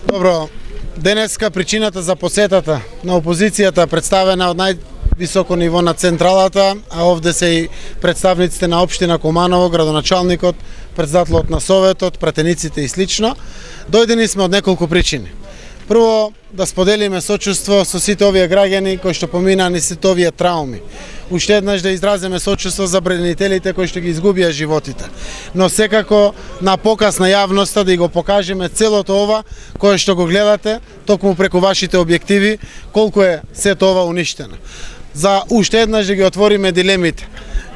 Добро, денеска причината за посетата на опозицијата представена од највисоко ниво на централата, а овде се и представниците на општина Куманово, градоначалникот, председателот на советот, пратениците и слично, дојдени сме од неколку причини. Прво, да споделиме сочувство со сите овие граѓани кои што поминаа низ сите овие трауми. Уште еднаш да изразиме сочувство за бранителите кои што ги изгубија животите. Но секако на показ на јавноста да го покажеме целото ова кое што го гледате, токму преку вашите објективи, колку е сето ова уништено. За уште еднаш да ги отвориме дилемите.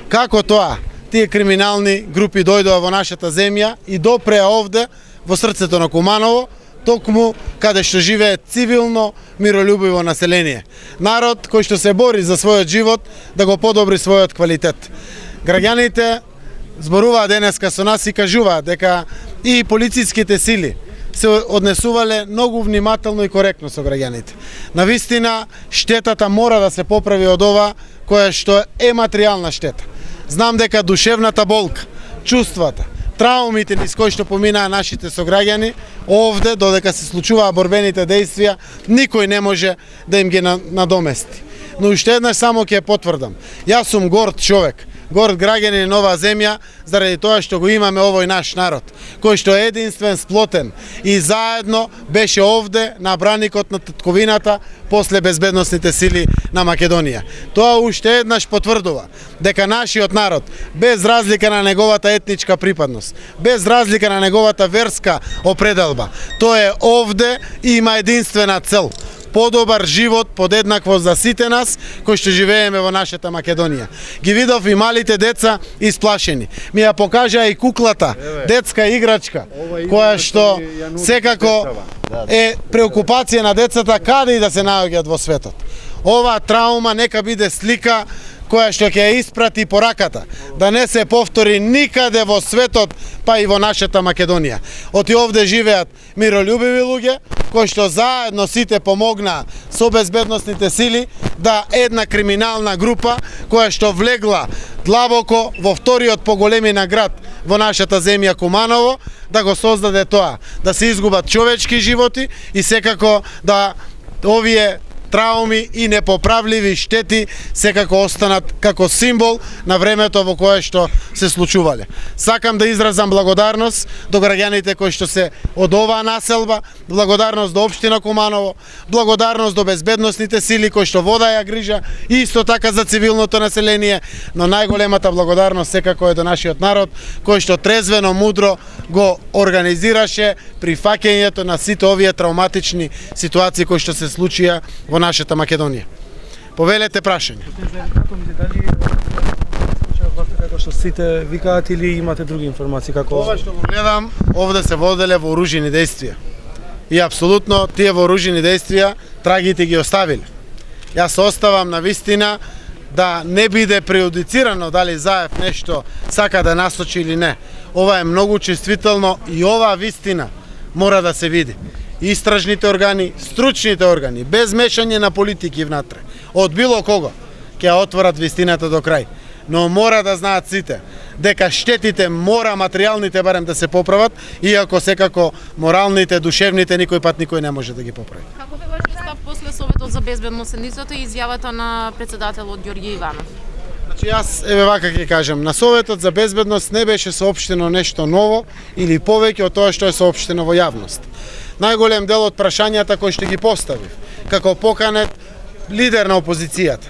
Како тоа тие криминални групи дојдоа во нашата земја и допреа овде во срцето на Куманово, токму каде што живее цивилно, миролюбиво население. Народ кој што се бори за својот живот да го подобри својот квалитет. Граѓаните зборуваат денеска со нас и кажуваат дека и полициските сили се однесувале многу внимателно и коректно со граѓаните. Навистина, штетата мора да се поправи од ова која што е материјална штета. Знам дека душевната болка, чувствата, траумите низ кои што поминаа нашите сограѓани, овде, додека се случуваа борбените дејствија, никој не може да им ги надомести. Но уште еднаш само ќе потврдам. Јас сум горд човек, горд граѓанин на оваа земја, заради тоа што го имаме овој наш народ, кој што е единствен, сплотен и заедно беше овде на браникот на татковината после безбедносните сили на Македонија. Тоа уште еднаш потврдува дека нашиот народ, без разлика на неговата етничка припадност, без разлика на неговата верска определба, тој е овде и има единствена цел: подобар живот подеднакво за сите нас кои што живееме во нашата Македонија. Ги видов и малите деца исплашени. Ми ја покажа и куклата, детска играчка, која што секако е преокупација на децата каде и да се наоѓаат во светот. Оваа траума нека биде слика која што ќе ја испрати пораката да не се повтори никаде во светот, па и во нашата Македонија. Оти овде живеат миролюбиви луѓе кои што заедно сите помогнаа со безбедносните сили да една криминална група која што влегла длабоко во вториот по големина град во нашата земја Куманово, да го создаде тоа, да се изгубат човечки животи и секако да овие трауми и непоправливи штети секако останат како символ на времето во кое што се случувале. Сакам да изразам благодарност до граѓаните кои што се од оваа населба, благодарност до општина Куманово, благодарност до безбедносните сили кои што водаја грижа и исто така за цивилното население, но најголемата благодарност секако е до нашиот народ кој што трезвено, мудро го организираше прифаќањето на сите овие травматични ситуации кои што се случија во нашата Македонија. Повелете прашање. Како што сите викаат или имате други информации како ова што го гледам, овде се воделе вооружени дејствија. И апсолутно тие вооружени дејствија трагите ги оставиле. Јас оставам на вистина да не биде преюдицирано дали Заев нешто сака да насочи или не. Ова е многу чувствително и оваа вистина мора да се види. Истражните органи, стручните органи, без мешање на политики внатре, од било кого, ќе ја отворат вистината до крај. Но мора да знаат сите дека штетите мора материјалните барем да се поправат, иако секако моралните, душевните никој пат никој не може да ги поправи. Како бе вашиот став после Советот за безбедност и изјавата на председателот Ѓорѓе Иванов? Значи јас еве вака ќе кажам, на Советот за безбедност не беше соопштено нешто ново или повеќе од тоа што е соопштено во јавност. Најголем дел од прашањата кои што ги поставив, како поканет лидер на опозицијата,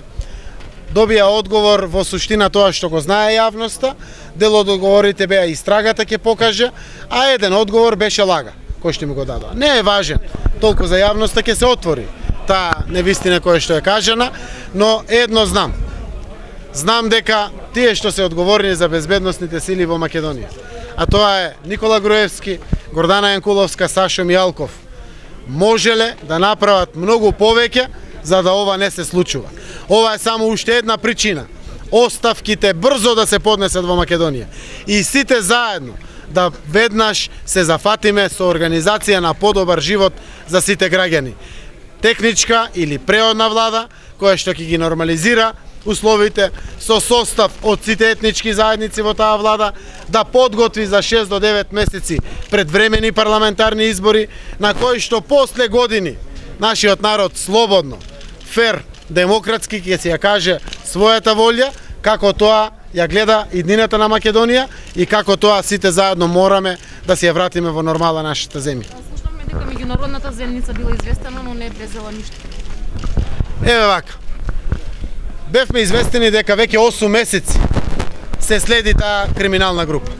добија одговор во суштина тоа што го знае јавноста, дел од одговорите беа истрагата ќе покаже, а еден одговор беше лага, кој што ми го дадоа. Не е важен, толку за јавноста ќе се отвори таа невистина која што е кажана, но едно знам. Знам дека тие што се одговорни за безбедносните сили во Македонија, а тоа е Никола Груевски, Гордана Јанкуловска, Сашо Мијалков, можеле да направат многу повеќе за да ова не се случува. Ова е само уште една причина оставките брзо да се поднесат во Македонија и сите заедно да веднаш се зафатиме со организација на подобар живот за сите граѓани. Техничка или преодна влада која што ќе ги нормализира условите со состав од сите етнички заедници во таа влада, да подготви за 6 до 9 месеци предвремени парламентарни избори, на кои што после години нашиот народ слободно, фер, демократски ќе се ја каже својата волја, како тоа ја гледа иднината на Македонија и како тоа сите заедно мораме да се ја вратиме во нормала нашата земја. Слушнавме дека меѓународната заедница била известена, но не презела ништо. Еве вака. Бевме известени дека веќе 8 месеци се следи таа криминална група.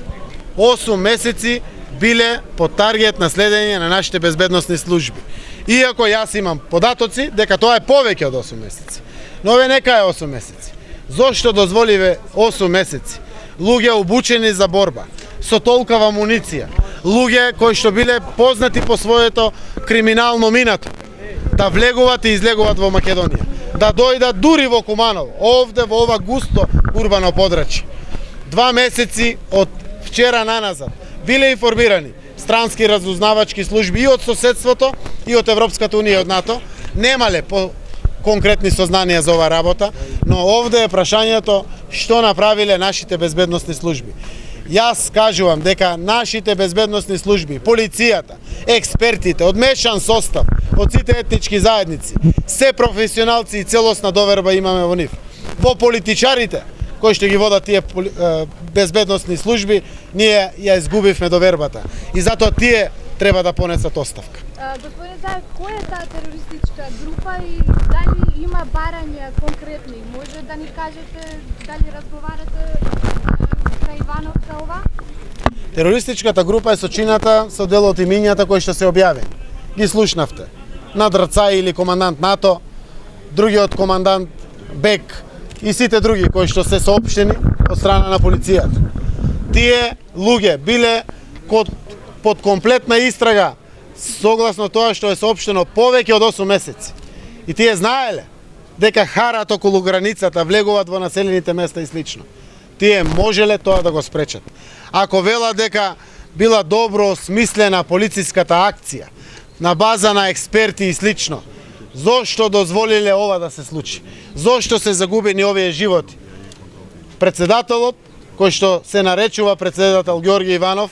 8 месеци биле под таргет на следење на нашите безбедносни служби. Иако јас имам податоци дека тоа е повеќе од 8 месеци. Но ве нека е 8 месеци. Зошто дозволиве 8 месеци луѓе обучени за борба, со толкова амуниција, луѓе кои што биле познати по своето криминално минато, да влегуваат и излегуваат во Македонија, да дојдат дури во Куманово, овде во ова густо урбано подрачје. 2 месеци од вчера наназад биле информирани странски разузнавачки служби и од соседството, и од Европската унија и од НАТО, немале по конкретни сознанија за ова работа, но овде е прашањето што направиле нашите безбедносни служби. Јас кажувам дека нашите безбедносни служби, полицијата, експертите, одмешан состав од сите етнички заедници, се професионалци и целосна доверба имаме во нив. Во политичарите, кои што ги водат тие безбедносни служби, ние ја изгубивме довербата. И затоа тие треба да понесат оставка. Господине Заев, која е таа терористичка група и дали има барања конкретни? Може да ни кажете дали разговарате кај Иванов за ова? Терористичката група е сочината со дел од имињата кои што се објавени. Ги слушнавте. Над Рацај или командант НАТО, другиот командант Бек и сите други кои што се соопштени од страна на полицијата. Тие луѓе биле под комплетна истрага согласно тоа што е соопштено повеќе од 8 месеци. И тие знаеле дека харат околу границата, влегуваат во населените места и слично. Тие можеле тоа да го спречат. Ако велат дека била добро смислена полициската акција на база на експерти и слично, зошто дозволиле ова да се случи? Зошто се загубени овие животи? Председателот, кој што се наречува председател Ѓорги Иванов,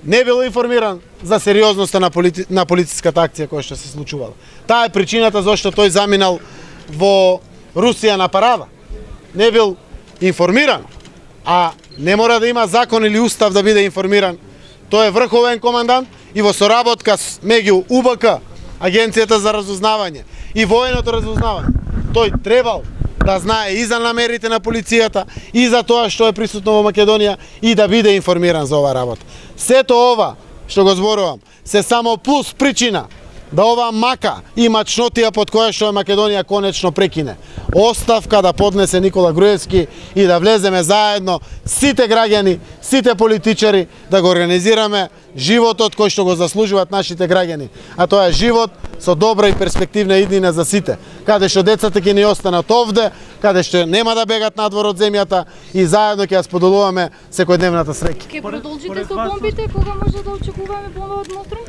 не бил информиран за сериозноста на полициската акција која што се случувала. Таа е причината зашто тој заминал во Русија на парада. Не бил информиран, а не мора да има закон или устав да биде информиран. Тој е врховен командант и во соработка меѓу УБК, Агенцијата за разузнавање и военото разузнавање, тој требал да знае и за намерите на полицијата, и за тоа што е присутно во Македонија и да биде информиран за ова работа. Сето ова што го зборувам, се само плюс причина да ова мака и мачнотија под која што е Македонија конечно прекине. Оставка да поднесе Никола Груевски и да влеземе заедно сите граѓани, сите политичари да го организираме животот кој што го заслужуваат нашите граѓани. А тоа е живот со добра и перспективна иднина за сите. Каде што децата ќе ни останат овде, каде што нема да бегат надвор од земјата и заедно ќе ја споделуваме секојдневната среќа. Ке продолжите со бомбите, кога може да очекуваме бомба од Мотрин?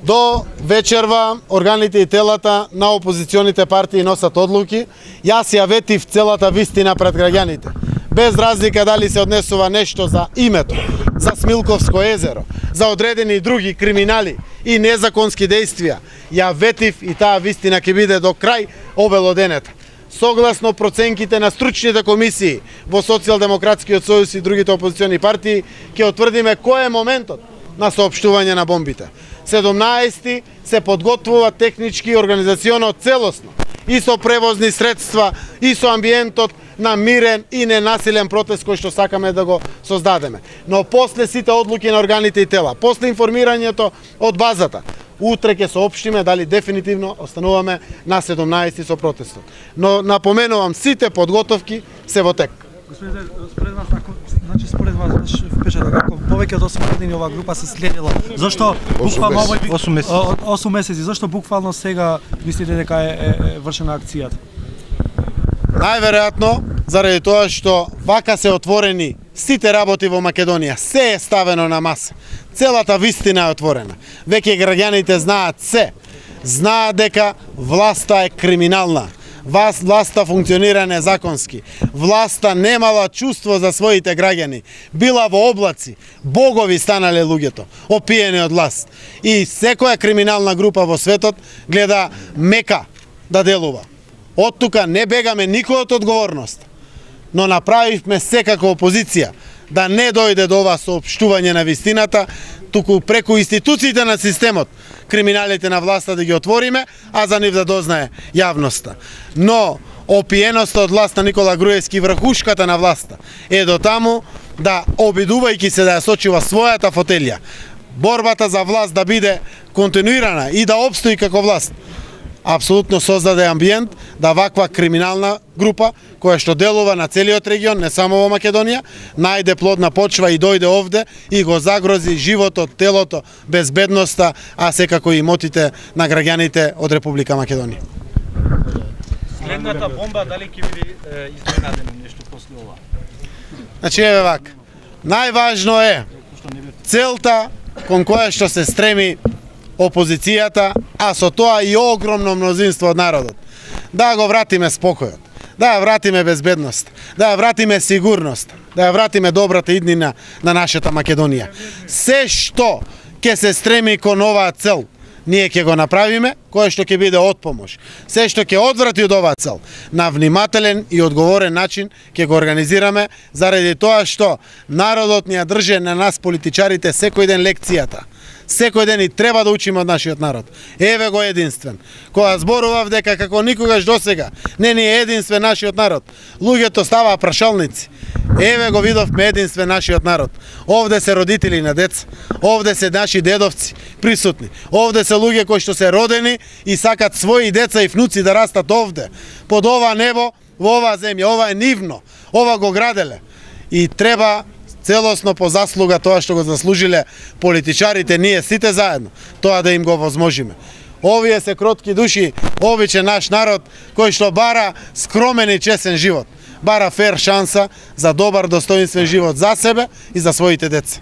До вечерва органите и телата на опозиционите партии носат одлуки. Јас ја ветив целата вистина пред граѓаните. Без разлика дали се однесува нешто за името, за Смилковско езеро, за одредени други криминали и незаконски действија. Ја ветив и таа вистина ќе биде до крај обелоденета. Согласно проценките на стручните комисии во Социјалдемократскиот сојуз и другите опозициони партии, ќе утврдиме кој е моментот на соопштување на бомбите. 17 се подготвува технички и организационо целосно и со превозни средства и со амбиентот на мирен и ненасилен протест кој што сакаме да го создадеме. Но после сите одлуки на органите и тела, после информирањето од базата, утре ќе соопштиме дали дефинитивно остануваме на 17 со протестот. Но напоменувам, сите подготовки се во тек. Господине, според вас, според вас, впечаток, ако повеќе од 8 години оваа група се следила, зашто буквално 8 месеци, зашто буквално сега мислите дека е вршена акцијата? Најверојатно заради тоа што вака се отворени сите работи во Македонија, се е ставено на маса. Целата вистина е отворена. Веќе граѓаните знаат се. Знаат дека власта е криминална. Власта функционира незаконски. Власта немала чувство за своите граѓани. Била во облаци, богови станале луѓето, опиени од власт. И секоја криминална група во светот гледа мека да делува. Од тука не бегаме никој од одговорност, но направивме секако опозиција да не дојде до ова соопштување на вистината, туку преку институциите на системот, криминалите на власта да ги отвориме, а за нив да дознае јавноста. Но опиеноста од власт на Никола Груевски, врхушката на власта, е до таму да, обидувајќи се да ја сочува својата фотелја, борбата за власт да биде континуирана и да обстои како власт, апсолутно создаде амбиент да ваква криминална група, која што делува на целиот регион, не само во Македонија, најде плодна почва и дојде овде и го загрози животот, телото, безбедноста, а секако и имотите на граѓаните од Република Македонија. Следната бомба дали ќе биде изненадено нешто после ова? Значи еве вака. Најважно е целта кон која што се стреми опозицијата, а со тоа и огромно мнозинство од народот. Да го вратиме спокојот, да ја вратиме безбедност, да ја вратиме сигурност, да ја вратиме добрата иднина на нашата Македонија. Се што ќе се стреми кон оваа цел, ние ќе го направиме, кое што ќе биде од помош. Се што ќе одврати од оваа цел, на внимателен и одговорен начин ќе го организираме, заради тоа што народот ни ја држе на нас политичарите секој ден лекцијата. Секој ден и треба да учиме од нашиот народ. Еве го единствен. Кога зборував дека како никогаш досега не ни е единствен нашиот народ, луѓето ставаа прашалници. Еве го видовме единствен нашиот народ. Овде се родители на деца, овде се наши дедовци присутни. Овде се луѓе кои што се родени и сакат своји деца и внуци да растат овде, под ова небо, во оваа земја. Ова е нивно, ова го граделе. И треба целосно по заслуга тоа што го заслужиле политичарите, ние сите заедно, тоа да им го возможиме. Овие се кротки души, обичен наш народ кој што бара скромен и чесен живот, бара фер шанса за добар достоинствен живот за себе и за своите деца.